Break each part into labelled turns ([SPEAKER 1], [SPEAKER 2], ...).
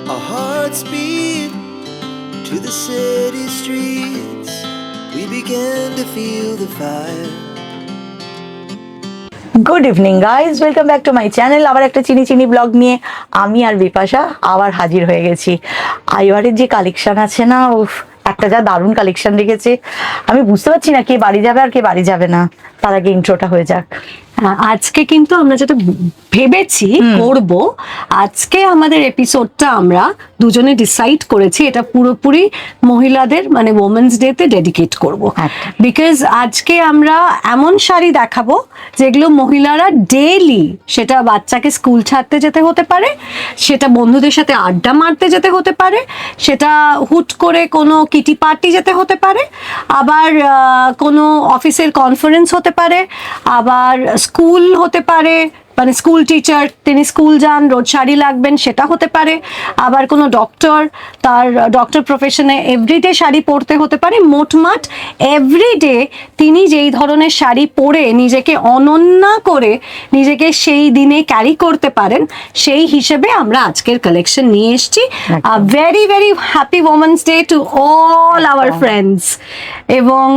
[SPEAKER 1] Our hearts beat to the city streets. We began to feel the fire.
[SPEAKER 2] Good evening guys, welcome back to my channel. আবার একটা চিনি চিনি blog নিয়ে আমি আর বিপাশা আবার হাজির হয়ে গেছি। এবারের যে কালেকশন আছে না, একটা যা দারুণ কালেকশন রেখেছে, আমি বুঝতে পারছি না কে বাড়ি যাবে আর কে বাড়ি যাবে না। তার আগে ইন্ট্রোটা হয়ে যাক।
[SPEAKER 3] আজকে কিন্তু আমরা যেটা ভেবেছি করব, আজকে আমাদের এপিসোডটা আমরা দুজনে ডিসাইড করেছি এটা পুরোপুরি মহিলাদের মানে ওমেন্স ডে তে ডেডিকেট করব। বিকজ আজকে আমরা এমন শাড়ি দেখাবো যেগুলো মহিলারা ডেইলি, সেটা বাচ্চাকে স্কুল ছাড়তে যেতে হতে পারে, সেটা বন্ধুদের সাথে আড্ডা মারতে যেতে হতে পারে, সেটা হুট করে কোনো কিটি পার্টি যেতে হতে পারে, আবার কোনো অফিসের কনফারেন্স হতে পারে, আবার স্কুল হতে পারে, মানে স্কুল টিচার তিনি স্কুল যান, রোজ শাড়ি লাগবেন সেটা হতে পারে, আবার কোনো ডক্টর তার ডক্টর প্রফেশনে এভরিডে শাড়ি পরতে হতে পারে। মোটমাট এভরিডে তিনি যেই ধরনের শাড়ি পরে নিজেকে অনন্যা করে নিজেকে সেই দিনে ক্যারি করতে পারেন, সেই হিসেবে আমরা আজকের কালেকশন নিয়ে এসেছি। Very very happy women's day to all our friends. এবং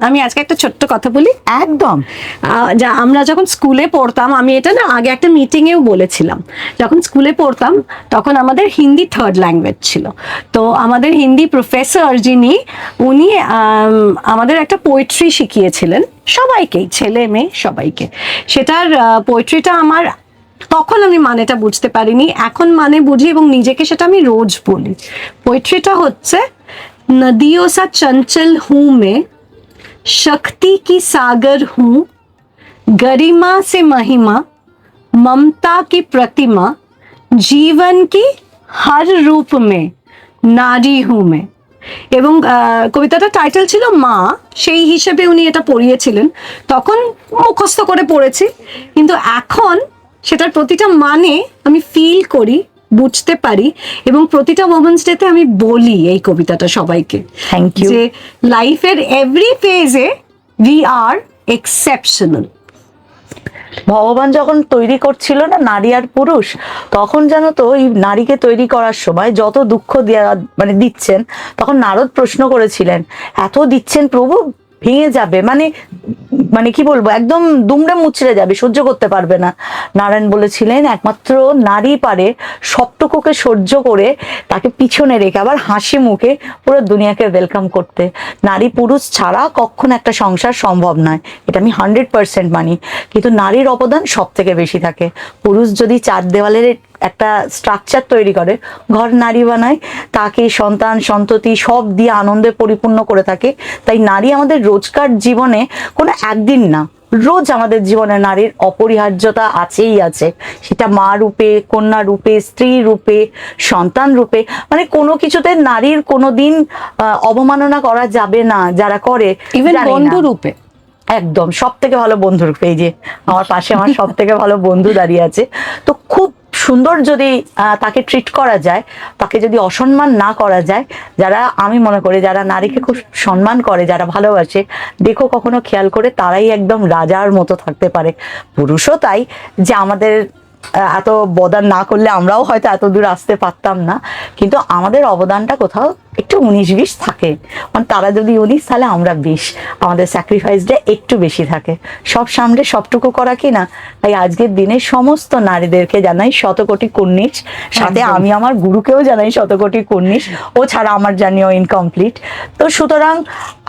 [SPEAKER 3] আমি আজকে একটা ছোট্ট কথা বলি।
[SPEAKER 2] একদম,
[SPEAKER 3] যা আমরা যখন স্কুলে পড়তাম, আমি এটা না আগে একটা মিটিংয়েও বলেছিলাম, যখন স্কুলে পড়তাম তখন আমাদের হিন্দি থার্ড ল্যাঙ্গুয়েজ ছিল। তো আমাদের হিন্দি প্রফেসর যিনি, উনি আমাদের একটা পোয়েট্রি শিখিয়েছিলেন সবাইকেই, ছেলে মেয়ে সবাইকে। সেটার পোয়েট্রিটা আমার তখন আমি মানেটা বুঝতে পারিনি, এখন মানে বুঝি এবং নিজেকে সেটা আমি রোজ বলি। পোয়েট্রিটা হচ্ছে, নদিयों सा चंचल हूँ मैं, शक्ति की सागर हूँ, गरिमा से महिमा, ममता की प्रतिमा, जीवन की हर रूप में नारी हूँ मैं। এবং কবিতাটা টাইটেল ছিল মা, সেই হিসেবে উনি এটা পড়িয়েছিলেন। তখন মুখস্থ করে পড়েছি, কিন্তু এখন সেটার প্রতিটা মানে আমি ফিল করি, বুঝতে পারি, এবং প্রতিটা ওমেন্স ডেতে আমি বলি এই কবিতাটা সবাইকে।
[SPEAKER 2] Thank you.
[SPEAKER 3] যে লাইফের এভরি ফেজে উই আর এক্সেপশনাল।
[SPEAKER 2] ভগবান যখন তৈরি করছিল না নারী আর পুরুষ, তখন জানো তো এই নারীকে তৈরি করার সময় যত দুঃখ মানে দিচ্ছেন, তখন নারদ প্রশ্ন করেছিলেন, এত দিচ্ছেন প্রভু, ভেঙে যাবে, মানে মানে কি বলবো, একদম দুমড়ে মুচড়ে যাবে, সহ্য করতে পারবে না। নারায়ণ বলেছিলেন একমাত্র নারী পারে সবটুকুকে সহ্য করে তাকে পিছনে রেখে আবার হাসি মুখে পুরো দুনিয়াকে ওয়েলকাম করতে। নারী পুরুষ ছাড়া কখনো একটা সংসার সম্ভব নয়, এটা আমি 100% মানি। কিন্তু নারীর অবদান সব থেকে বেশি থাকে। পুরুষ যদি চার দেওয়ালের একটা স্ট্রাকচার তৈরি করে, ঘর নারী বানায়, তাকে সন্তান সন্ততি সব দিয়ে আনন্দে পরিপূর্ণ করে থাকে। তাই নারী আমাদের রোজকার জীবনে কোনো একদিন না, রোজ আমাদের জীবনে নারীর অপরিহার্যতা আছেই আছে। সেটা মা রূপে, কন্যা রূপে, স্ত্রী রূপে, সন্তান রূপে, মানে কোনো কিছুতে নারীর কোনোদিন অবমাননা করা যাবে না। যারা করে,
[SPEAKER 3] ইভেন বন্ধু রূপে,
[SPEAKER 2] একদম সব থেকে ভালো বন্ধু রূপে। এই যে আমার পাশে আমার সব থেকে ভালো বন্ধু দাঁড়িয়ে আছে। তো খুব সুন্দর যদি তাকে ট্রিট করা যায়, তাকে যদি অসম্মান না করা যায়, যারা আমি মনে করি যারা নারীকে খুব সম্মান করে, যারা ভালোবাসে, দেখো কখনো খেয়াল করে, তারাই একদম রাজার মতো থাকতে পারে। পুরুষও তাই, যে আমাদের এত অবদান না করলে আমরাও হয়তো এত দূর আসতে পারতাম না, কিন্তু আমাদের অবদানটা কোথাও একটু 19-20 থাকে। মানে তারা যদি 19, তাহলে আমরা 20, আমাদের স্যাক্রিফাইসটা একটু বেশি থাকে। সব সামনে সবটুকু করা কি না। তাই আজকের দিনে সমস্ত নারীদেরকে জানাই শতকোটি কুর্নিশ, সাথে আমি আমার গুরুকেও জানাই শতকোটি কুর্নিশ। ও ছাড়া আমার জার্নিও ইনকমপ্লিট। তো সুতরাং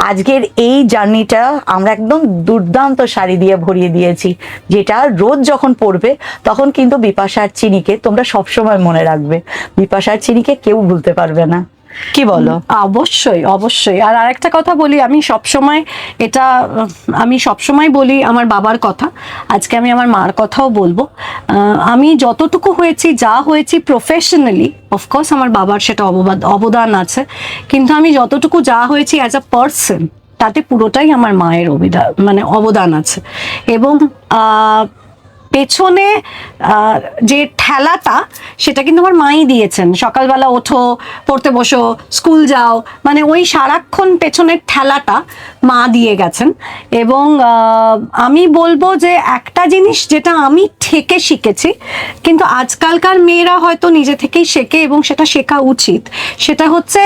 [SPEAKER 2] আজকের এই জার্নিটা আমরা একদম দুর্দান্ত শাড়ি দিয়ে ভরিয়ে দিয়েছি, যেটা রোজ যখন পড়বে তখন কিন্তু বিপাশার চিনিকে তোমরা সবসময় মনে রাখবে। বিপাশার চিনিকে কেউ ভুলতে পারবে না। কি বলো?
[SPEAKER 3] অবশ্যই অবশ্যই। আর আরেকটা কথা বলি, আমি সবসময় বলি আমার বাবার কথা, আজকে আমি আমার মার কথাও বলবো। আমি যতটুকু হয়েছি, যা হয়েছি প্রফেশনালি, অফকোর্স আমার বাবার সেটা অবদান আছে, কিন্তু আমি যতটুকু যা হয়েছি অ্যাজ আ পার্সন, তাতে পুরোটাই আমার মায়ের অবদান আছে। এবং পেছনে যে ঠেলাটা সেটা কিন্তু আমার মাই দিয়েছেন। সকালবেলা ওঠো, পড়তে বসো, স্কুল যাও, মানে ওই সারাক্ষণ পেছনের ঠেলাটা মা দিয়ে গেছেন। এবং আমি বলবো যে একটা জিনিস যেটা আমি থেকে শিখেছি, কিন্তু আজকালকার মেয়েরা হয়তো নিজে থেকেই শেখে এবং সেটা শেখা উচিত, সেটা হচ্ছে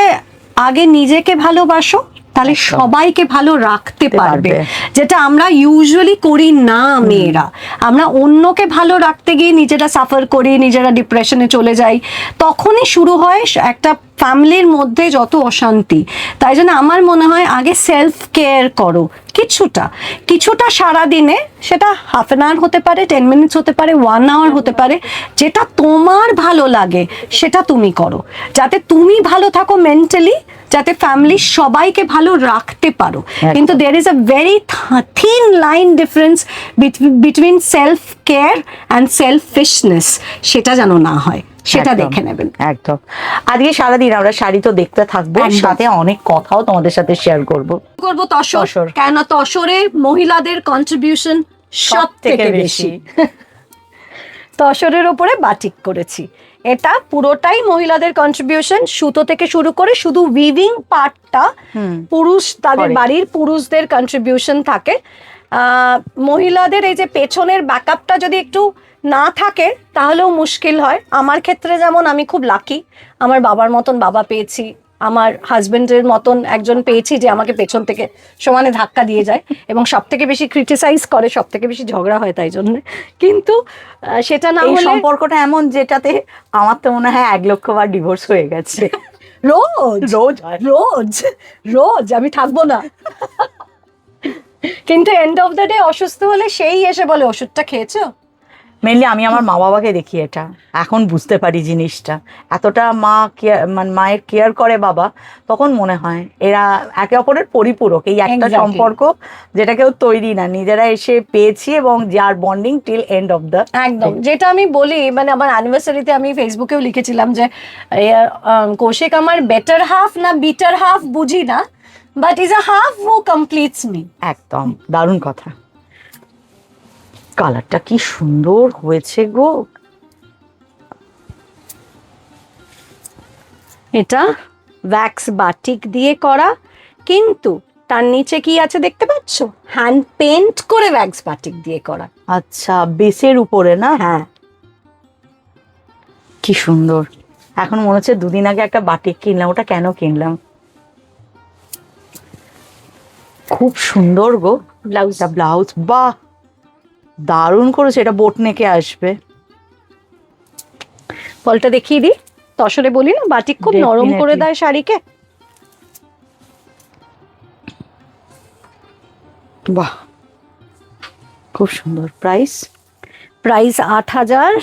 [SPEAKER 3] আগে নিজেকে ভালোবাসো, তাহলে সবাইকে ভালো রাখতে পারবে, যেটা আমরা ইউজুয়ালি করি না মেয়েরা। আমরা অন্যকে ভালো রাখতে গিয়ে নিজেরা সাফার করি, নিজেরা ডিপ্রেশনে চলে যাই, তখনই শুরু হয় একটা ফ্যামিলির মধ্যে যত অশান্তি। তাই জন্য আমার মনে হয় আগে সেলফ কেয়ার করো কিছুটা সারাদিনে, সেটা হাফ অ্যান আওয়ার হতে পারে, 10 মিনিটস হতে পারে, 1 আওয়ার হতে পারে, যেটা তোমার ভালো লাগে সেটা তুমি করো, যাতে তুমি ভালো থাকো মেন্টালি, যাতে ফ্যামিলির সবাইকে ভালো রাখতে পারো। কিন্তু there is a very thin line difference between self care and selfishness, সেটা যেন না হয়, সেটা দেখে নেবেন।
[SPEAKER 2] একদম। আজকে সারাদিন আমরা শাড়ি তো দেখতে থাকবো, সাথে অনেক কথাও তোমাদের সাথে শেয়ার করবো।
[SPEAKER 3] তসর, কেন তসরে মহিলাদের কন্ট্রিবিউশন সব থেকে বেশি। তসরের ওপরে বাটিক করেছি, এটা পুরোটাই মহিলাদের কন্ট্রিবিউশন, সুতো থেকে শুরু করে শুধু উইভিং পার্টটা পুরুষ, তাদের বাড়ির পুরুষদের কন্ট্রিবিউশন থাকে। মহিলাদের এই যে পেছনের ব্যাকআপটা যদি একটু না থাকে তাহলেও মুশকিল হয়। আমার ক্ষেত্রে যেমন আমি খুব লাকি, আমার বাবার মতন বাবা পেয়েছি, আমার হাজবেন্ডের মতন একজন পেয়েছি যে আমাকে পেছন থেকে সমানে ধাক্কা দিয়ে যায় এবং সব থেকে বেশি ক্রিটিসাইজ করে, সব থেকে বেশি ঝগড়া হয় তাই জন্য। কিন্তু সেটা না হলে
[SPEAKER 2] সম্পর্কটা এমন যেটাতে আমার তো মনে হয় 1 লক্ষ বার ডিভোর্স হয়ে গেছে।
[SPEAKER 3] রোজ রোজ রোজ রোজ আমি থাকবো না। কিন্তু এন্ড অফ দ্য ডে অসুস্থ হলে সেই এসে বলে ওষুধটা খেয়েছো।
[SPEAKER 2] মেনলি আমি আমার মা বাবাকে দেখি, এটা এখন বুঝতে পারি জিনিসটা, এতটা মায়ের কেয়ার করে বাবা, তখন মনে হয় এরা একে অপরের পরিপূরক। এই একটা সম্পর্ক যেটা কেউ তৈরি না, নিজেরা এসে পেয়েছি এবং যার bonding till end of the.
[SPEAKER 3] একদম, যেটা আমি বলি, মানে আমার অ্যানিভার্সারিতে আমি ফেসবুকেও লিখেছিলাম যে কৌশিক আমার বেটার হাফ না বিটার হাফ বুঝি না, but is a half who completes me.
[SPEAKER 2] একদম দারুণ কথা। কালারটা কি সুন্দর হয়েছে গো।
[SPEAKER 3] এটা ওয়্যাক্স বাটিক দিয়ে করা, কিন্তু তার নিচে কি আছে দেখতে পাচ্ছ, হ্যান্ড পেন্ট করে ওয়্যাক্স বাটিক দিয়ে করা।
[SPEAKER 2] আচ্ছা, বেসের উপরে না?
[SPEAKER 3] হ্যাঁ,
[SPEAKER 2] কি সুন্দর। এখন মনে হচ্ছে 2 দিন আগে একটা বাটিক কিনলাম, ওটা কেন কিনলাম। খুব সুন্দর গো ব্লাউজ, বাহ দারুণ করেছে। এটা বোট নেকে আসবে।
[SPEAKER 3] ফলটা দেখিয়ে দিই। তসরে বলি না বাটিক খুব নরম করে দেয় শাড়িকে।
[SPEAKER 2] বাহ খুব সুন্দর। প্রাইস
[SPEAKER 3] 8,400।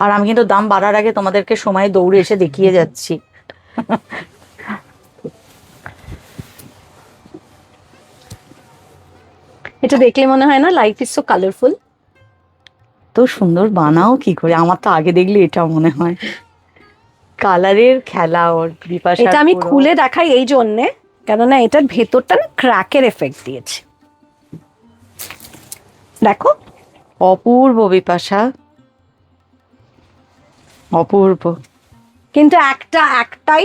[SPEAKER 2] আর আমি কিন্তু দাম বাড়ার আগে তোমাদেরকে সময় দৌড়ে এসে দেখিয়ে যাচ্ছি।
[SPEAKER 3] এটা দেখলে মনে হয় না লাইফ ইজ সো কালারফুল।
[SPEAKER 2] তো সুন্দর বানাও কি করে, আমার তো আগে দেখলে এটা মনে হয় কালারের খেলা। ওর বিপাশা,
[SPEAKER 3] এটা আমি খুলে দেখাই এই জন্যে, কেননা এটার ভেতরটা না ক্র্যাকের এফেক্ট দিয়েছে। দেখো
[SPEAKER 2] অপূর্ব বিপাশা, অপূর্ব।
[SPEAKER 3] কিন্তু একটাই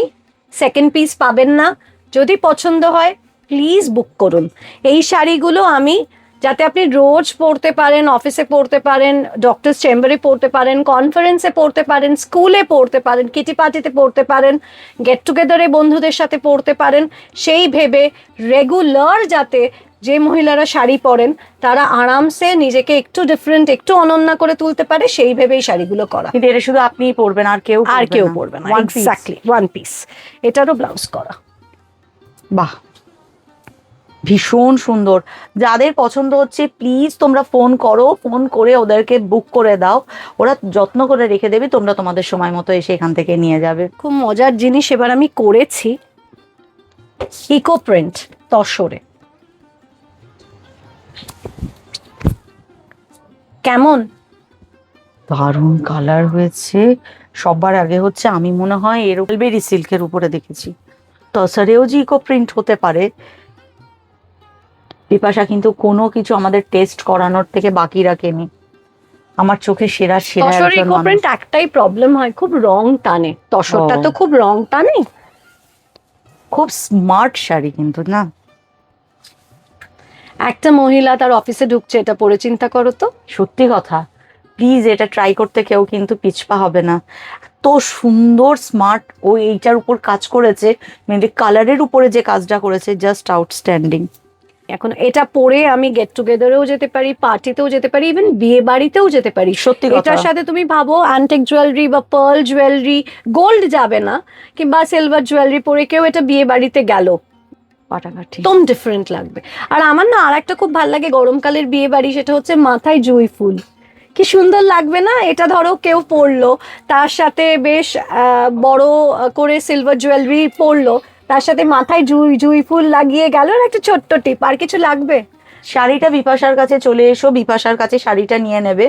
[SPEAKER 3] সেকেন্ড পিস পাবেন না। যদি পছন্দ হয় প্লিজ বুক করুন। এই শাড়িগুলো আমি, যাতে আপনি রোজ পরতে পারেন, অফিসে পরতে পারেন, ডক্টরস চেম্বারে পরতে পারেন, কনফারেন্সে পরতে পারেন, স্কুলে পরতে পারেন, কিটি পার্টিতে পরতে পারেন, গেট টুগেদারে বন্ধুদের সাথে পরতে পারেন, সেই ভেবে রেগুলার যাতে যে মহিলারা শাড়ি পরেন তারা আরামসে নিজেকে একটু ডিফারেন্ট, একটু অনন্য করে তুলতে পারে, সেই ভেবেই শাড়িগুলো করা।
[SPEAKER 2] কিন্তু এটা শুধু আপনিই পরবেন, আর কেউ
[SPEAKER 3] পরবে না। Exactly, one piece. এটারও ব্লাউজ করা।
[SPEAKER 2] বাহ ভীষণ সুন্দর। যাদের পছন্দ হচ্ছে প্লিজ তোমরা ফোন করো, ফোন করে ওদেরকে বুক করে দাও, ওরা যত্ন করে রেখে দেবে, তোমরা তোমাদের সময় মতো এসে এখান থেকে নিয়ে যাবে।
[SPEAKER 3] খুব মজার জিনিস এবার আমি করেছি, ইকো প্রিন্ট তসরে। কেমন
[SPEAKER 2] দারুণ কালার হয়েছে। সবার আগে হচ্ছে আমি মনে হয় এর বেরি সিল্কের উপরে দেখেছি, তসরেও যে ইকো প্রিন্ট হতে পারে বিপাশা কিন্তু কোনো কিছু আমাদের টেস্ট করানোর থেকে বাকি রাখেনি। আমার চোখে সেরা সেরা
[SPEAKER 3] তসর
[SPEAKER 2] একজন
[SPEAKER 3] ইকো
[SPEAKER 2] মানুষ।
[SPEAKER 3] প্রিন্ট একটাই প্রবলেম হয়, খুব রং টানে। তসরটা
[SPEAKER 2] ও।
[SPEAKER 3] তো খুব রং টানে।
[SPEAKER 2] খুব স্মার্ট শাড়ি কিন্তু না।
[SPEAKER 3] একটা মহিলা তার অফিসে ঢুকছে, এটা পরে চিন্তা করো তো।
[SPEAKER 2] সত্যি কথা, প্লিজ এটা ট্রাই করতে কেউ কিন্তু পিছপা হবে না। এত সুন্দর স্মার্ট ও এইটার উপর কাজ করেছে, মেনলি কালারের উপরে যে কাজটা করেছে, জাস্ট আউটস্ট্যান্ডিং।
[SPEAKER 3] এখন এটা পরে আমি গেট টুগেদারেও যেতে পারি, পার্টিতেও যেতে পারি, ইভেন বিয়ে বাড়িতেও যেতে পারি।
[SPEAKER 2] সত্যি কথা।
[SPEAKER 3] এটার সাথে তুমি ভাবো অ্যান্টিক জুয়েলারি বা পার্ল জুয়েলারি, গোল্ড যাবে না, কিংবা সিলভার জুয়েলারি পরে কেউ এটা বিয়ে বাড়িতে গেল,
[SPEAKER 2] পাটাকাটি।
[SPEAKER 3] একদম ডিফারেন্ট লাগবে। আর আমার না আর একটা খুব ভালো লাগে গরমকালের বিয়ে বাড়ি, সেটা হচ্ছে মাথায় জুঁই ফুল। কি সুন্দর লাগবে না? এটা ধরো কেউ পরলো, তার সাথে বেশ বড় করে সিলভার জুয়েলারি পরলো, তার সাথে মাথায় জুঁই ফুল লাগিয়ে গেল, আর একটা ছোট্ট টিপ, আর কিছু লাগবে?
[SPEAKER 2] শাড়িটা বিপাশার কাছে চলে এসো, বিপাশার কাছে শাড়িটা নিয়ে নেবে।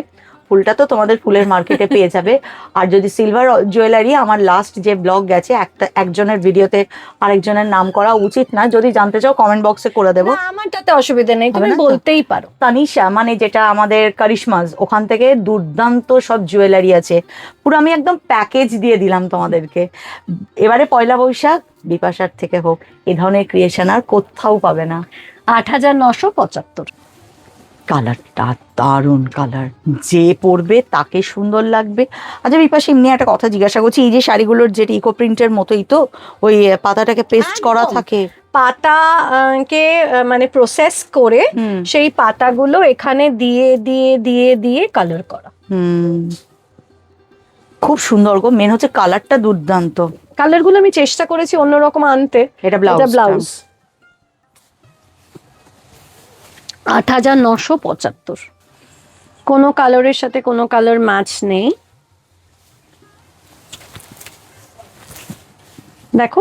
[SPEAKER 2] ফুলটা তো তোমাদের ফুলের মার্কেটে পেয়ে যাবে। আর যদি সিলভার জুয়েলারি, আমার লাস্ট যে ব্লগ গেছে, একজনের ভিডিওতে আরেকজনের নাম করা উচিত না, যদি জানতে চাও কমেন্ট বক্সে করে দেবো।
[SPEAKER 3] না, আমার তাতে অসুবিধা নেই, তুমি
[SPEAKER 2] হবে না তো?
[SPEAKER 3] বলতেই পারো।
[SPEAKER 2] তানিশা মানে যেটা আমাদের কারিশমাস, ওখান থেকে দুর্দান্ত সব জুয়েলারি আছে। পুরো আমি একদম প্যাকেজ দিয়ে দিলাম তোমাদেরকে। এবারে পয়লা বৈশাখ বিপাশার থেকে হোক, এই ধরনের ক্রিয়েশন আর কোথাও পাবে না।
[SPEAKER 3] 8,975।
[SPEAKER 2] কালারটা দারুণ কালার, যে পরবে তাকে সুন্দর লাগবে। আচ্ছা বিপাশা, এমনি একটা কথা জিজ্ঞাসা করছি, এই যে শাড়িগুলোর যেটা ইকো প্রিন্টের মতোই তো, ওই পাতাটাকে পেস্ট করা
[SPEAKER 3] একদম।
[SPEAKER 2] থাকে?
[SPEAKER 3] পাতা কে মানে প্রসেস করে
[SPEAKER 2] হুম।
[SPEAKER 3] সেই পাতাগুলো এখানে দিয়ে দিয়ে দিয়ে দিয়ে কালার করা।
[SPEAKER 2] হুম, খুব সুন্দর গো, মেন হচ্ছে কালারটা দুর্দান্ত।
[SPEAKER 3] কালার গুলো আমি চেষ্টা করেছি অন্যরকম আনতে।
[SPEAKER 2] এটা ব্লাউজ।
[SPEAKER 3] 8,975। কোনো কালারের সাথে কোনো কালার ম্যাচ নেই। দেখো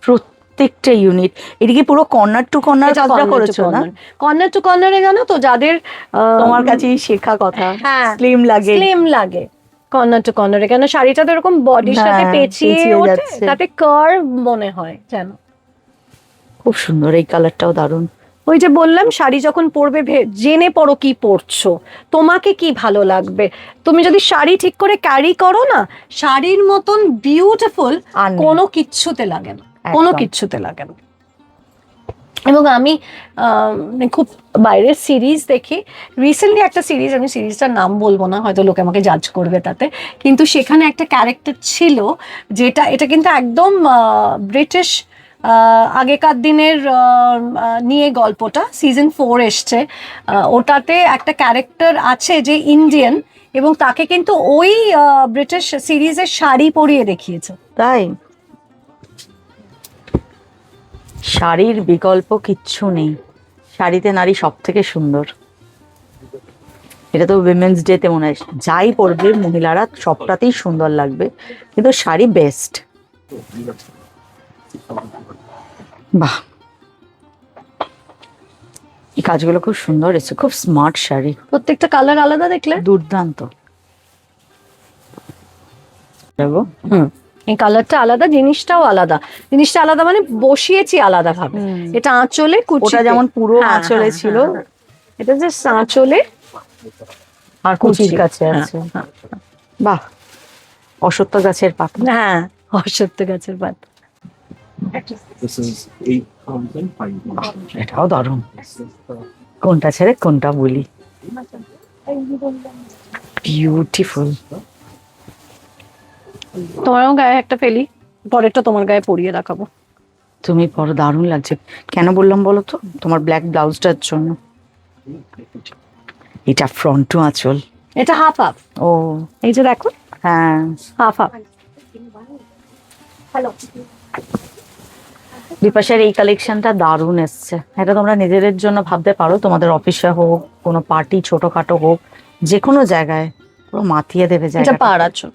[SPEAKER 2] প্রত্যেকটা ইউনিট। এদিকে পুরো কর্নার টু কর্নার কাজটা করেছো না?
[SPEAKER 3] কর্নার টু কর্নারে জানো তো, যাদের
[SPEAKER 2] তোমার কাছেই শেখা কথা।
[SPEAKER 3] হ্যাঁ,
[SPEAKER 2] স্লিম লাগে।
[SPEAKER 3] স্লিম লাগে কর্নার টু কর্নারে, কেন শাড়িটা তো এরকম বডির সাথে
[SPEAKER 2] হ্যাঁ,
[SPEAKER 3] পেঁচিয়ে
[SPEAKER 2] পেঁচিয়ে
[SPEAKER 3] ওঠে,
[SPEAKER 2] যাচ্ছে।
[SPEAKER 3] তাতে কার্ভ মনে হয় যেন।
[SPEAKER 2] খুব সুন্দর, এই কালারটাও দারুণ।
[SPEAKER 3] ওই যে বললাম, শাড়ি যখন পরবে জেনে পরো কি পরছো, তোমাকে কি ভালো লাগবে। তুমি যদি শাড়ি ঠিক করে ক্যারি করো না, শাড়ির মতন বিউটিফুল
[SPEAKER 2] আর নেই।
[SPEAKER 3] কোনো কিচ্ছুতে লাগে না,
[SPEAKER 2] একদম।
[SPEAKER 3] কোনো কিচ্ছুতে লাগে না। এবং আমি খুব বাইরের সিরিজ দেখি। রিসেন্টলি একটা সিরিজ, আমি সিরিজটার নাম বলবো না, হয়তো লোকে আমাকে জাজ করবে তাতে, কিন্তু সেখানে একটা ক্যারেক্টার ছিল যেটা, এটা কিন্তু একদম ব্রিটিশ আগেকার দিনের নিয়ে গল্পটা, সিজন 4 এসছে। ওটাতে একটা ক্যারেক্টার আছে যে ইন্ডিয়ান, এবং তাকে কিন্তু ওই ব্রিটিশ সিরিজের শাড়ি পরিয়ে দেখিয়েছে।
[SPEAKER 2] তাই? শাড়ির বিকল্প কিচ্ছু নেই, শাড়িতে নারী সব থেকে সুন্দর। এটা তো উইমেন্স ডে তে মনে হয় যাই পরবে মহিলারা সবটাতেই সুন্দর লাগবে, কিন্তু শাড়ি বেস্ট। বাহ, এই কাজগুলো খুব সুন্দর এসেছে, খুব স্মার্ট শাড়ি,
[SPEAKER 3] প্রত্যেকটা কালার আলাদা, দেখলে
[SPEAKER 2] দুর্দান্ত। দেখো,
[SPEAKER 3] এই কালারটা আলাদা, জিনিসটাও আলাদা। জিনিসটা আলাদা মানে বসিয়েছি আলাদা ভাবে। এটা আঁচলে কুচি,
[SPEAKER 2] ওটা যেমন পুরো আঁচলে ছিল,
[SPEAKER 3] এটা যে আঁচলে
[SPEAKER 2] আর কুচির কাছে
[SPEAKER 3] হ্যাঁ,
[SPEAKER 2] আছে। বাহ, অশ্বত্থ গাছের পাতা।
[SPEAKER 3] হ্যাঁ, অশ্বত্থ গাছের পাতা।
[SPEAKER 4] This is 8,500.
[SPEAKER 2] এটাও দারুণ, কোনটা ছেড়ে কোনটা বলি। বিউটিফুল।
[SPEAKER 3] তোমারও গায়ে একটা ফেলি, পরেরটা তোমার গায়ে পরিয়ে দেখাবো।
[SPEAKER 2] তুমি বড় দারুণ লাগছে। কেন বললাম বলো তো? তোমার ব্ল্যাক ব্লাউজটার জন্য। এটা ফ্রন্ট টু আঁচল।
[SPEAKER 3] এটা হাফ হাফ।
[SPEAKER 2] ও
[SPEAKER 3] এই যে দেখো,
[SPEAKER 2] হ্যাঁ,
[SPEAKER 3] হাফ হাফ।
[SPEAKER 2] বিপাশার এই কালেকশনটা দারুণ এসছে। এটা তোমরা নিজেদের জন্য ভাবতে পারো, তোমাদের অফিসে হোক, কোনো পার্টি ছোটখাটো হোক, যে কোনো জায়গায় পুরো মাতিয়ে দেবে
[SPEAKER 3] এটা
[SPEAKER 2] জায়গাটা।
[SPEAKER 3] পাড় আঁচল।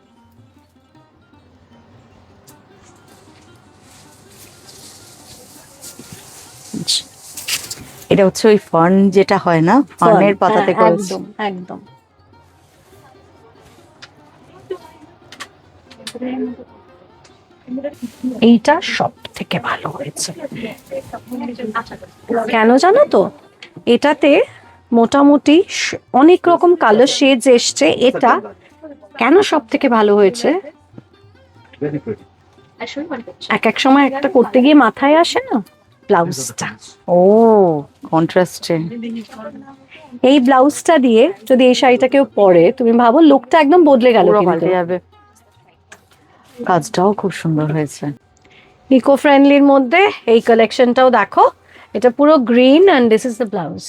[SPEAKER 2] এটা হচ্ছে ওই ফার্ন যেটা হয় না, ফার্নের পাতাতে
[SPEAKER 3] হ্যাঁ,
[SPEAKER 2] করেছে।
[SPEAKER 3] একদম একদম। এইটা সব থেকে ভালো হয়েছে। কেন জানো তো? এটাতে মোটামুটি অনেক রকম কালার শেডস এসছে। এটা কেন সব থেকে ভালো হয়েছে,
[SPEAKER 4] Very pretty.
[SPEAKER 3] এক এক সময় একটা করতে গিয়ে মাথায় আসে না, ব্লাউজটা।
[SPEAKER 2] ও কন্ট্রাস্টে।
[SPEAKER 3] এই ব্লাউজটা দিয়ে যদি এই শাড়িটা কেউ পরে, তুমি ভাবো লুকটা একদম বদলে গেল।
[SPEAKER 2] পুরো পাল্টে যাবে। কাজটাও খুব সুন্দর হয়েছে।
[SPEAKER 3] ইকো ফ্রেন্ডলির মধ্যে এই কালেকশনটাও দেখো, এটা পুরো green and this is the blouse.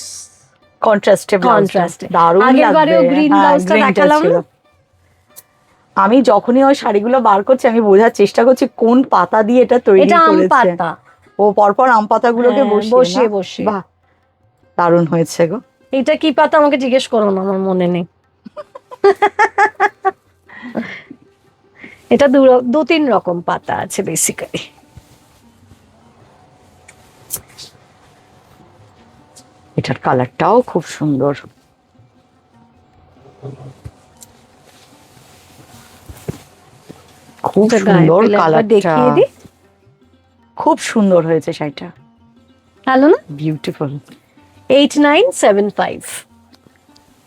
[SPEAKER 2] কন্ট্রাস্টে
[SPEAKER 3] Contrast এ।
[SPEAKER 2] দারুণ লাগবে।
[SPEAKER 3] আগেরবারেও green
[SPEAKER 2] হ্যাঁ,
[SPEAKER 3] blouse টা
[SPEAKER 2] green টা
[SPEAKER 3] দেখালাম
[SPEAKER 2] ছিল।
[SPEAKER 3] না?
[SPEAKER 2] আমি যখনই ওই শাড়িগুলো বার করছি আমি বোঝার চেষ্টা করছি কোন পাতা দিয়ে এটা তৈরি
[SPEAKER 3] এটা আম
[SPEAKER 2] করেছে।
[SPEAKER 3] পাতা।
[SPEAKER 2] ও পরপর আম পাতাগুলোকে
[SPEAKER 3] হ্যাঁ,
[SPEAKER 2] বসিয়ে না?
[SPEAKER 3] বসিয়ে।
[SPEAKER 2] বাহ, দারুণ হয়েছে গো।
[SPEAKER 3] এটা কি পাতা আমাকে জিজ্ঞেস করো না, আমার মনে নেই। এটা দু তিন রকম পাতা আছে বেসিক্যালি।
[SPEAKER 2] এটার কালারটাও খুব সুন্দর। খুব সুন্দর কালারটা,
[SPEAKER 3] দেখিয়ে দিই,
[SPEAKER 2] খুব সুন্দর হয়েছে শাড়িটা,
[SPEAKER 3] ভালো না?
[SPEAKER 2] বিউটিফুল।
[SPEAKER 3] 8975।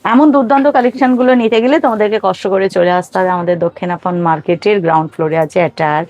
[SPEAKER 2] এমন দুর্দান্ত কালেকশন গুলো নিতে গেলে তোমাদেরকে কষ্ট করে চলে আসতে হবে আমাদের দক্ষিণাপন মার্কেটের গ্রাউন্ড ফ্লোরে আছে অ্যাটাচ।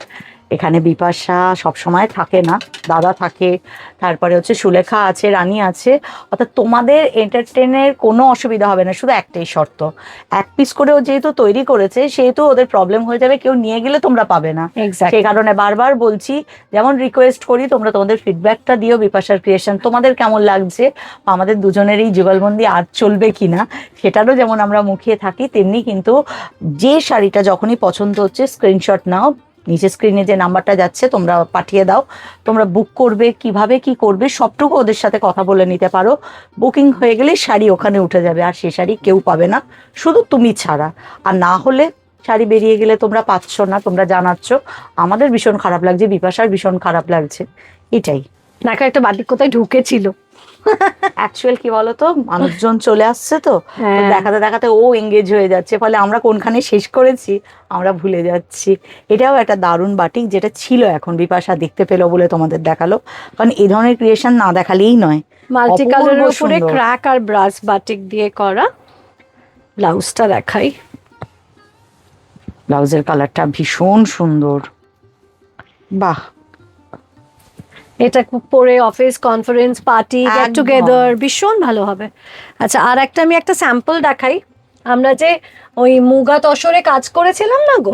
[SPEAKER 2] এখানে বিপাশা সবসময় থাকে না, দাদা থাকে, তারপরে হচ্ছে সুলেখা আছে, রানী আছে। অর্থাৎ তোমাদের এন্টারটেনের কোনো অসুবিধা হবে না, শুধু একটাই শর্ত, এক পিস করেও যেহেতু তৈরি করেছে সেহেতু ওদের প্রবলেম হয়ে যাবে, কেউ নিয়ে গেলে তোমরা পাবে না।
[SPEAKER 3] Exactly.
[SPEAKER 2] সেই কারণে বারবার বলছি, যেমন রিকোয়েস্ট করি তোমরা তোমাদের ফিডব্যাকটা দিও বিপাশার ক্রিয়েশন তোমাদের কেমন লাগছে, আমাদের দুজনেরই যুগলবন্দি আর চলবে কিনা সেটারও যেমন আমরা মুখিয়ে থাকি, তেমনি কিন্তু যে শাড়িটা যখনই পছন্দ হচ্ছে স্ক্রিনশট নাও, নিচে স্ক্রিনে যে নাম্বারটা যাচ্ছে তোমরা পাঠিয়ে দাও। তোমরা বুক করবে, কিভাবে কি করবে সবটুকু ওদের সাথে কথা বলে নিতে পারো। বুকিং হয়ে গেলে শাড়ি ওখানে উঠে যাবে, আর সে শাড়ি কেউ পাবে না, শুধু তুমি ছাড়া। আর না হলে শাড়ি বেরিয়ে গেলে তোমরা পাচ্ছ না, তোমরা জানাচ্ছ, আমাদের ভীষণ খারাপ লাগছে, বিপাশার ভীষণ খারাপ লাগছে, এটাই।
[SPEAKER 3] দেখো একটা বাটিক কোথায় ঢুকেছিল।
[SPEAKER 2] অ্যাকচুয়াল কি বলতো, মানুষজন চলে আসছে তো, তো
[SPEAKER 3] হ্যাঁ।
[SPEAKER 2] দেখাতে দেখাতে ও এঙ্গেজ হয়ে যাচ্ছে, ফলে আমরা কোনখানে শেষ করেছি আমরা ভুলে যাচ্ছি। এটাও একটা দারুণ বাটিক, যেটা ছিল এখন বিপাশা দেখতে পেলো বলে তোমাদের দেখালো, কারণ এই ধরনের ক্রিয়েশন না দেখালেই নয়।
[SPEAKER 3] মাল্টি কালারের
[SPEAKER 2] অপূর্ব
[SPEAKER 3] উপরে
[SPEAKER 2] সুন্দর।
[SPEAKER 3] ক্র্যাক আর ব্রাস বাটিক দিয়ে করা। ব্লাউজটা দেখাই,
[SPEAKER 2] ব্লাউজের কালারটা ভীষণ সুন্দর, বাহ।
[SPEAKER 3] এটা পরে অফিস কনফারেন্স পার্টি গেট
[SPEAKER 2] একদম।
[SPEAKER 3] টুগেদার ভীষণ ভালো হবে। আচ্ছা, আর একটা আমি একটা স্যাম্পল দেখাই। আমরা যে ওই মুগা তসরে কাজ করেছিলাম না গো,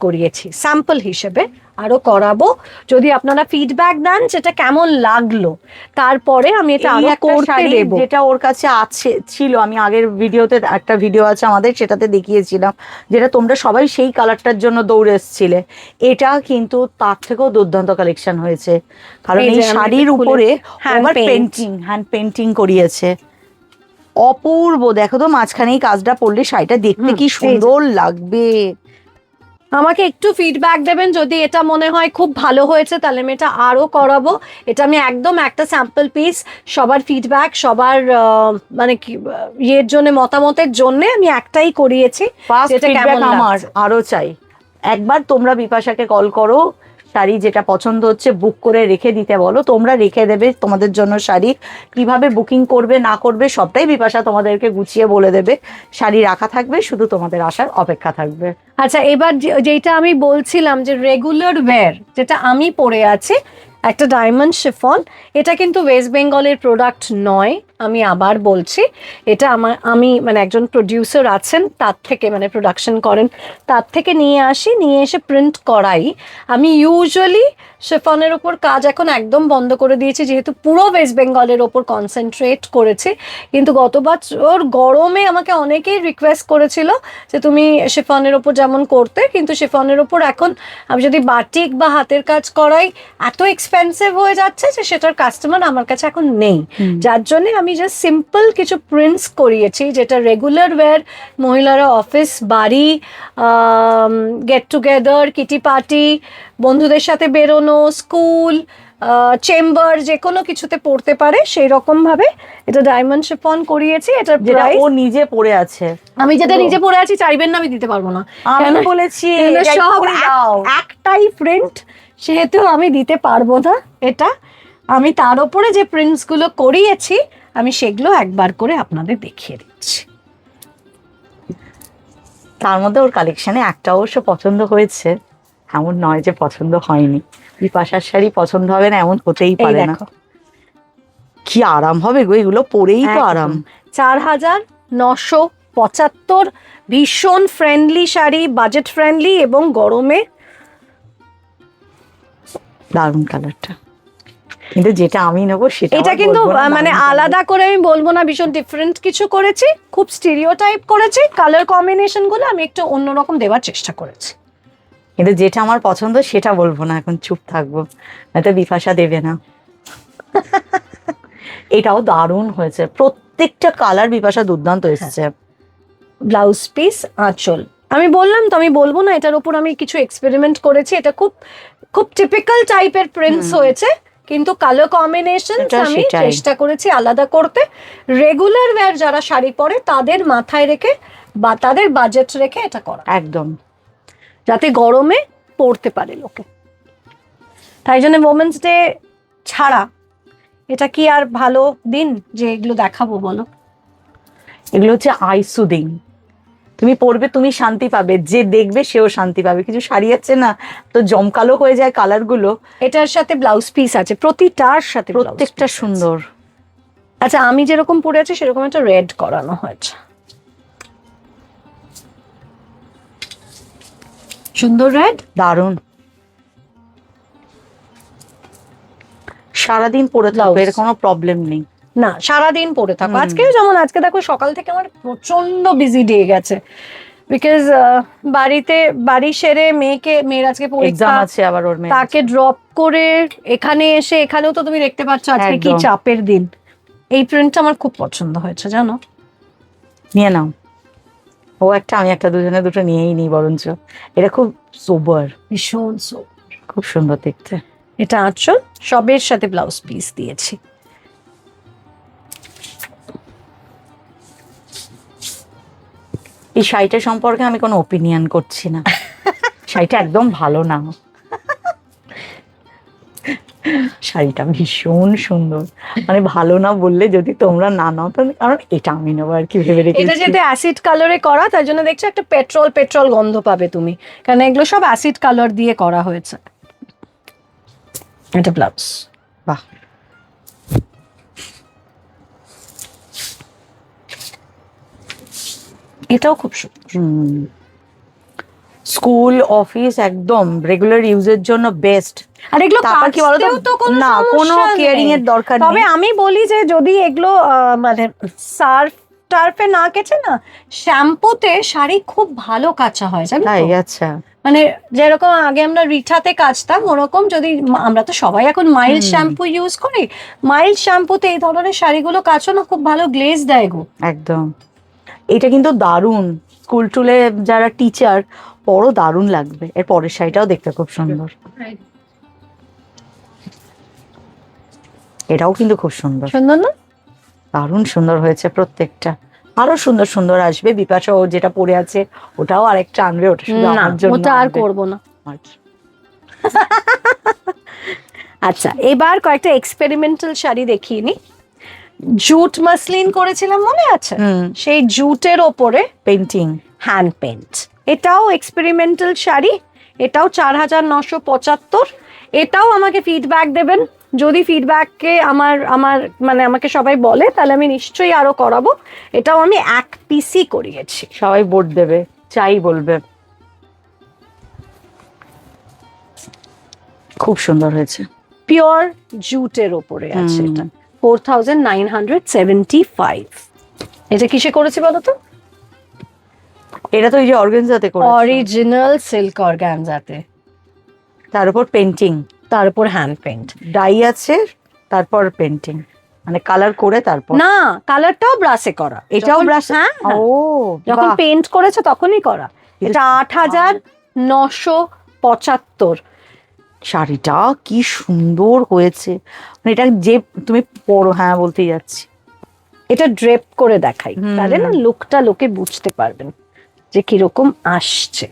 [SPEAKER 3] করিয়েছি স্যাম্পল হিসেবে, আরো করাবো। যদি আপনারা ফিডব্যাক দেন যেটা কেমন লাগলো, তারপরে আমি এটা
[SPEAKER 2] এই
[SPEAKER 3] আরো
[SPEAKER 2] একটা
[SPEAKER 3] করতে
[SPEAKER 2] শাড়ি
[SPEAKER 3] দেবো।
[SPEAKER 2] যেটা ওর কাছে আছে ছিল, আমি আগের ভিডিওতে একটা ভিডিও আছে আমাদের, সেটাতে দেখিয়েছিলাম, যেটা তোমরা সবাই সেই কালারটার জন্য দৌড়ে এসেছিলে। এটা কিন্তু তার থেকেও দুর্দান্ত কালেকশন হয়েছে, কারণ
[SPEAKER 3] এই
[SPEAKER 2] এই
[SPEAKER 3] যে আমি
[SPEAKER 2] শাড়ির
[SPEAKER 3] খুলে-
[SPEAKER 2] উপরে
[SPEAKER 3] hand paint।
[SPEAKER 2] হ্যান্ড পেন্টিং করিয়েছে, অপূর্ব। দেখো তো মাঝখানেই কাজটা পড়লে শাড়িটা দেখতে কি
[SPEAKER 3] এই যে।
[SPEAKER 2] সুন্দর লাগবে।
[SPEAKER 3] আমাকে একটু ফিডব্যাক দেবেন, যদি এটা মনে হয় খুব ভালো হয়েছে তাহলে আমি এটা আরো করাবো। এটা আমি একদম একটা স্যাম্পল পিস, সবার ফিডব্যাক, সবার মানে কি ইয়ের জন্য, মতামতের জন্য আমি একটাই করিয়েছি।
[SPEAKER 2] ফার্স্ট
[SPEAKER 3] যেটা
[SPEAKER 2] ফিডব্যাক
[SPEAKER 3] কেমন
[SPEAKER 2] আমার
[SPEAKER 3] লাগছে।
[SPEAKER 2] আরো চাই। একবার তোমরা বিপাশাকে কল করো, শাড়ি যেটা পছন্দ হচ্ছে বুক করে রেখে দিতে বলো, তোমরা রেখে দেবে তোমাদের জন্য শাড়ি। কিভাবে বুকিং করবে না করবে সবটাই বিপাশা তোমাদেরকে গুছিয়ে বলে দেবে, শাড়ি রাখা থাকবে, শুধু তোমাদের আসার অপেক্ষা থাকবে।
[SPEAKER 3] আচ্ছা, এবার যেটা আমি বলছিলাম যে রেগুলার ওয়্যার যেটা আমি পরে আছি, একটা ডায়মন্ড শিফন, এটা কিন্তু ওয়েস্ট বেঙ্গলের প্রোডাক্ট নয়, আমি আবার বলছি। এটা আমি মানে একজন প্রডিউসার আছেন, তার থেকে মানে প্রোডাকশন করেন, তার থেকে নিয়ে আসি, নিয়ে এসে প্রিন্ট করাই। আমি ইউজুয়ালি শিফনের ওপর কাজ এখন একদম বন্ধ করে দিয়েছি, যেহেতু পুরো ওয়েস্ট বেঙ্গলের ওপর কনসেন্ট্রেট করেছি। কিন্তু গত বছর গরমে আমাকে অনেকেই রিকোয়েস্ট করেছিল যে তুমি শিফনের ওপর যেমন করতে, কিন্তু শিফনের ওপর এখন আমি যদি বাটিক বা হাতের কাজ করাই এত এক্সপেন্সিভ হয়ে যাচ্ছে যে সেটার কাস্টমার আমার কাছে এখন নেই। যার জন্য আমি জাস্ট সিম্পল কিছু প্রিন্টস করিয়েছি, যেটা রেগুলার ওয়্যার, মহিলারা অফিস, বাড়ি, গেট টুগেদার, কিটি পার্টি, বন্ধুদের সাথে বেরোনো, স্কুল, চেম্বার, যে কোনো কিছুতে পড়তে পারে সেই রকম ভাবে এটা ডায়মন্ড শিফন করিয়েছি। এটা
[SPEAKER 2] যেটা
[SPEAKER 3] প্রাইস,
[SPEAKER 2] ও নিজে পরে আছে,
[SPEAKER 3] আমি যেটা নিজে পরে আছি চাইবেন না আমি দিতে পারবো না,
[SPEAKER 2] আমি
[SPEAKER 3] কেন-
[SPEAKER 2] বলেছি
[SPEAKER 3] কেন
[SPEAKER 2] এটা
[SPEAKER 3] সব
[SPEAKER 2] এক্ষুনি দাও।
[SPEAKER 3] একটাই প্রিন্ট, সেহেতু আমি দিতে পারবো না। এটা আমি তার উপরে যে প্রিন্টস গুলো করিয়েছি আমি সেগুলো একবার করে আপনাদের দেখিয়ে দিচ্ছি।
[SPEAKER 2] তার মধ্যে ওর কালেকশনে একটা অবশ্য পছন্দ হয়েছে, এমন নয় যে পছন্দ হয়নি। বিপাশার শাড়ি পছন্দ হবে না এমন হতেই
[SPEAKER 3] এই
[SPEAKER 2] পারে না।
[SPEAKER 3] দেখো,
[SPEAKER 2] কি আরাম হবে গো, এগুলো পরেই তো আরাম।
[SPEAKER 3] 4,975, ভীষণ ফ্রেন্ডলি শাড়ি, বাজেট ফ্রেন্ডলি এবং গরমে
[SPEAKER 2] দারুণ কালারটা, কিন্তু যেটা আমি নেবো সেটা
[SPEAKER 3] এটা
[SPEAKER 2] আবার
[SPEAKER 3] কিন্তু
[SPEAKER 2] বলবো না,
[SPEAKER 3] মানে
[SPEAKER 2] দারুণ
[SPEAKER 3] আলাদা করে আমি বলবো না, ভীষণ ডিফারেন্ট কিছু করেছি, খুব স্টিরিওটাইপ করেছি, কালার কম্বিনেশন গুলো আমি একটু অন্যরকম দেওয়ার চেষ্টা করেছি।
[SPEAKER 2] colour। কিন্তু যেটা আমার পছন্দ সেটা বলবো না, এখন চুপ থাকবো, নয়তো বিপাশা দেবে না। এটাও দারুণ হয়েছে, প্রত্যেকটা কালার বিপাশা দুর্দান্ত এসেছে।
[SPEAKER 3] ব্লাউজ পিস, আঁচল, আমি বললাম তো, আমি বলবো না এটার উপর আমি কিছু এক্সপেরিমেন্ট করেছি। এটা খুব খুব টিপিক্যাল টাইপের প্রিন্টস হয়েছে, কিন্তু কালার কম্বিনেশন
[SPEAKER 2] এটা
[SPEAKER 3] আমি
[SPEAKER 2] সেটাই।
[SPEAKER 3] চেষ্টা করেছি আলাদা করতে, রেগুলার ওয়্যার যারা শাড়ি পরে তাদের মাথায় রেখে বা তাদের বাজেট রেখে এটা করা,
[SPEAKER 2] একদম।
[SPEAKER 3] যাতে গরমে পরতে পারে লোকে। তাই জন্য ওমেন্স ডে ছাড়া এটা কি আর ভালো দিন যে এগুলো দেখাবো বলো?
[SPEAKER 2] এগুলো হচ্ছে আই সুদিং, তুমি পরবে তুমি শান্তি পাবে, যে দেখবে সেও শান্তি পাবে। কিছু শাড়ি আছে না তো জমকালো হয়ে যায় কালার গুলো,
[SPEAKER 3] এটার সাথে ব্লাউজ পিস আছে, প্রতিটার সাথে blouse
[SPEAKER 2] প্রত্যেকটা
[SPEAKER 3] piece আছে।
[SPEAKER 2] সুন্দর।
[SPEAKER 3] আচ্ছা, আমি যেরকম পরে আছি সেরকম একটা রেড করানো হয়েছে, সুন্দর রেড,
[SPEAKER 2] দারুণ। সারাদিন পরে থাকবে,
[SPEAKER 3] Blouse।
[SPEAKER 2] এর কোনো প্রবলেম নেই।
[SPEAKER 3] না সারাদিন পরে থাকো। আজকেও যেমন, আজকে দেখো সকাল থেকে আমার প্রচন্ড বিজি ডে গেছে, বিকজ বাড়ি সেরে মেয়ের আজকে
[SPEAKER 2] এক্সাম
[SPEAKER 3] পরীক্ষা,
[SPEAKER 2] আছে আবার ওর মেয়ে।
[SPEAKER 3] তাকে ড্রপ করে এখানে এসে, এখানেও তো তুমি দেখতে পাচ্ছ আজকে কি
[SPEAKER 2] একদম।
[SPEAKER 3] চাপের দিন। এই প্রিন্টটা আমার খুব পছন্দ হয়েছে জানো।
[SPEAKER 2] নিয়ে নাও, ও একটা আমি একটা, দুজনে দুটো নিয়েই নিই বরঞ্চ। এটা খুব সোবার,
[SPEAKER 3] ভীষণ
[SPEAKER 2] খুব সুন্দর দেখতে।
[SPEAKER 3] এটা আঁচল, সবের সাথে ব্লাউজ পিস দিয়েছি।
[SPEAKER 2] এই শাড়িটা সম্পর্কে আমি কোনো ওপিনিয়ন করছি না, শাড়িটা একদম ভালো না। শাড়িটা ভীষণ সুন্দর, মানে ভালো না বললে যদি তোমরা না নাও তো, কারণ এটা আমি নেবো আর কি ভেবে
[SPEAKER 3] এটা
[SPEAKER 2] রেখেছি।
[SPEAKER 3] যেহেতু অ্যাসিড কালারে করা, তার জন্য দেখছো একটা পেট্রোল গন্ধ পাবে তুমি, কারণ এগুলো সব অ্যাসিড কালার দিয়ে করা হয়েছে। এটা ব্লাউজ,
[SPEAKER 2] বাহ,
[SPEAKER 3] এটাও খুব সুন্দর।
[SPEAKER 2] স্কুল অফিস একদম রেগুলার ইউজের জন্য বেস্ট।
[SPEAKER 3] আর এগুলো
[SPEAKER 2] তারপর কি বলতো,
[SPEAKER 3] কাচতেও তো কোনো
[SPEAKER 2] না কোনো
[SPEAKER 3] সমস্যা
[SPEAKER 2] কেয়ারিং
[SPEAKER 3] নেই।
[SPEAKER 2] এর দরকার
[SPEAKER 3] তবে
[SPEAKER 2] নেই।
[SPEAKER 3] আমি বলি যে যদি এগুলো মানে টার্ফে না কেচে না, শ্যাম্পুতে শাড়ি খুব ভালো কাঁচা হয় জানো তো?
[SPEAKER 2] তাই? আচ্ছা।
[SPEAKER 3] মানে যেরকম আগে আমরা রিঠাতে কাচতাম, ওরকম যদি আমরা তো সবাই এখন মাইল্ড শ্যাম্পু ইউজ করি, মাইল্ড শ্যাম্পুতে এই ধরনের শাড়িগুলো কাচো না, খুব ভালো গ্লেজ দেয় গো।
[SPEAKER 2] একদম, এটা কিন্তু দারুণ। স্কুল টুলে যারা টিচার, বড় দারুণ লাগবে। এর পরের শাড়িটাও দেখতে খুব সুন্দর, এটাও কিন্তু খুব সুন্দর,
[SPEAKER 3] সুন্দর না?
[SPEAKER 2] দারুণ সুন্দর হয়েছে প্রত্যেকটা। আরো সুন্দর সুন্দর আসবে। বিপাশা ও যেটা পরে আছে ওটাও আরেকটা আনবে, ওটা শুধু
[SPEAKER 3] না,
[SPEAKER 2] আমার জন্য
[SPEAKER 3] ওটা আর
[SPEAKER 2] আনবে।
[SPEAKER 3] করবো না।
[SPEAKER 2] আচ্ছা।
[SPEAKER 3] আচ্ছা, এবার কয়েকটা এক্সপেরিমেন্টাল শাড়ি দেখিয়ে নি। জুট মাসলিন করেছিলাম মনে আছে? সেই জুটের ওপরে
[SPEAKER 2] পেন্টিং,
[SPEAKER 3] হ্যান্ড পেন্ট, এটাও এক্সপেরিমেন্টাল শাড়ি, এটাও 4,975। এটাও আমাকে ফিডব্যাক দেবেন, যদি ফিডব্যাককে আমার মানে আমাকে সবাই বলে তাহলে আমি নিশ্চয়ই আরো করাবো। এটাও আমি এক পিসই করিয়েছি।
[SPEAKER 2] সবাই ভোট দেবে, চাই বলবে। খুব সুন্দর হয়েছে।
[SPEAKER 3] পিওর জুটের ওপরে আছে এটা, 4,975। এটা কিসে করেছি বলো তো?
[SPEAKER 2] এটা তো ওই যে অর্গানজাতে করেছে,
[SPEAKER 3] অরিজিনাল সিল্ক অর্গানজাতে,
[SPEAKER 2] তার উপর পেন্টিং,
[SPEAKER 3] তার উপর হ্যান্ড পেন্ট।
[SPEAKER 2] ডাই আছে, তারপর পেন্টিং, মানে কালার করে তারপর।
[SPEAKER 3] না, কালারটাও ব্রাশে করা,
[SPEAKER 2] এটাও
[SPEAKER 3] যখন-
[SPEAKER 2] ব্রাশ?
[SPEAKER 3] হ্যাঁ,
[SPEAKER 2] ও
[SPEAKER 3] যখন
[SPEAKER 2] বাহ।
[SPEAKER 3] পেন্ট করেছে তখনই করা। এটা 8,975।
[SPEAKER 2] শাড়িটা কি সুন্দর হয়েছে, মানে এটা যে তুমি পরো, হ্যাঁ বলতেই যাচ্ছি।
[SPEAKER 3] এটা ড্রেপ করে দেখাই, তাহলে না লুকটা লোকে বুঝতে পারবেন যে কিরকম আসছে।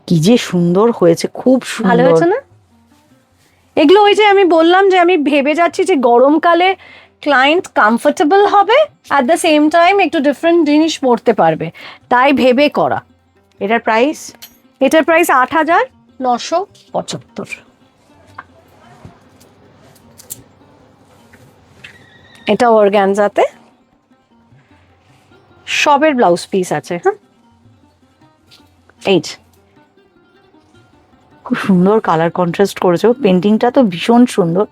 [SPEAKER 2] কি যে সুন্দর হয়েছে, খুব
[SPEAKER 3] ভালো
[SPEAKER 2] সুন্দর।
[SPEAKER 3] হয়েছে না? এগুলো ওই যে আমি বললাম যে আমি ভেবে যাচ্ছি যে গরমকালে ক্লায়েন্ট কমফোর্টেবল হবে, অ্যাট দ্য সেম টাইম একটু ডিফারেন্ট জিনিস পরতে পারবে, তাই ভেবে করা।
[SPEAKER 2] এটার প্রাইস?
[SPEAKER 3] এটার প্রাইস 8,975। এটা অর্গানজাতে সবের ব্লাউজ পিস আছে। হ্যাঁ, এই যে
[SPEAKER 2] খুব সুন্দর কালার কন্ট্রাস্ট করেছো, পেন্টিংটা তো ভীষণ সুন্দর।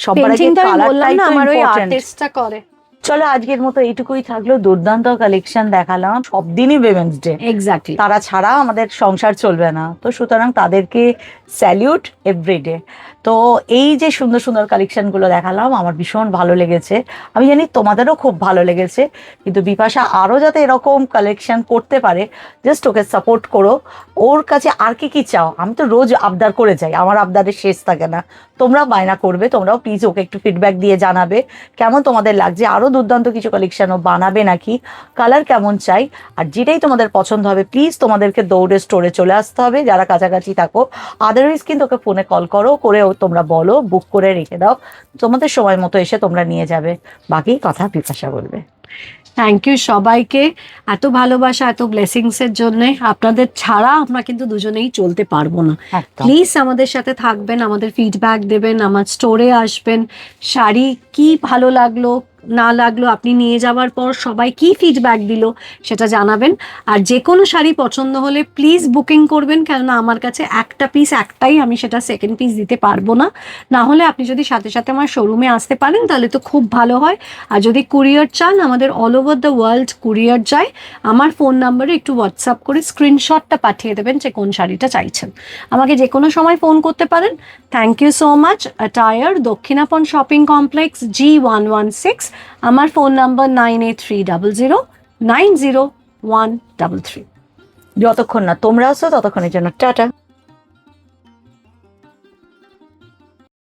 [SPEAKER 2] সবার আগে
[SPEAKER 3] পেন্টিংটা আমি বললাম
[SPEAKER 2] কালারটাই
[SPEAKER 3] না
[SPEAKER 2] তো
[SPEAKER 3] আমার ওই
[SPEAKER 2] ইম্পর্টেন্ট।
[SPEAKER 3] আর্টিস্টটা করে।
[SPEAKER 2] চলো আজকের মতো এইটুকুই থাকলো, দুর্দান্ত কালেকশন দেখালাম। সব দিনই উইমেন্স ডে,
[SPEAKER 3] এক্স্যাক্টলি।
[SPEAKER 2] তারা ছাড়া আমাদের সংসার চলবে না, তো সুতরাং তাদেরকে স্যালিউট এভরিডে। তো এই যে সুন্দর সুন্দর কালেকশনগুলো দেখালাম আমার ভীষণ ভালো লেগেছে, আমি জানি তোমাদেরও খুব ভালো লেগেছে। কিন্তু বিপাশা আরও যাতে এরকম কালেকশন করতে পারে, জাস্ট ওকে সাপোর্ট করো। ওর কাছে আর কি কি চাও? আমি তো রোজ আবদার করে যাই, আমার আবদারের শেষ থাকে না। তোমরা বায়না করবে, তোমরাও প্লিজ ওকে একটু ফিডব্যাক দিয়ে জানাবে কেমন তোমাদের লাগছে, আরও দুর্দান্ত কিছু কালেকশনও বানাবে নাকি, কালার কেমন চাই। আর যেটাই তোমাদের পছন্দ হবে প্লিজ তোমাদেরকে দৌড়ে স্টোরে চলে আসতে হবে যারা কাছাকাছি থাকো। আদারওয়াইজ কিন্তু ওকে ফোনে কল করো, করে তোমরা বলো, বুক করে রেখে দাও, তোমাদের সময় মতো এসে তোমরা নিয়ে যাবে। বাকি কথা বিপাশা বলবে।
[SPEAKER 3] থ্যাংক ইউ সবাইকে, এত ভালোবাসা, এত ব্লেসিংস এর জন্য। আপনাদের ছাড়া আমরা কিন্তু দুজনেই চলতে পারবো না।
[SPEAKER 2] একদম।
[SPEAKER 3] প্লিজ আমাদের সাথে থাকবেন, আমাদের ফিডব্যাক দেবেন, আমার স্টোরে আসবেন, শাড়ি কি ভালো লাগলো না লাগলো, আপনি নিয়ে যাওয়ার পর সবাই কি ফিডব্যাক দিল সেটা জানাবেন। আর যে কোনো শাড়ি পছন্দ হলে প্লিজ বুকিং করবেন, কেননা আমার কাছে একটা পিস একটাই, আমি সেটা সেকেন্ড পিস দিতে পারবো না। না হলে আপনি যদি সাথে সাথে আমার শোরুমে আসতে পারেন তাহলে তো খুব ভালো হয়। আর যদি কুরিয়ার চান, আমাদের all over the world courier যায়। আমার ফোন নাম্বারে একটু হোয়াটসঅ্যাপ করে স্ক্রিনশটটা পাঠিয়ে দেবেন যে কোন শাড়িটা চাইছেন। আমাকে যে কোনো সময় ফোন করতে পারেন। Thank you so much. Attire, Dakshinapan shopping complex, G116। আমার ফোন নাম্বার 9830090133।
[SPEAKER 2] যতক্ষণ না তোমরা আসো ততক্ষণের জন্য টাটা।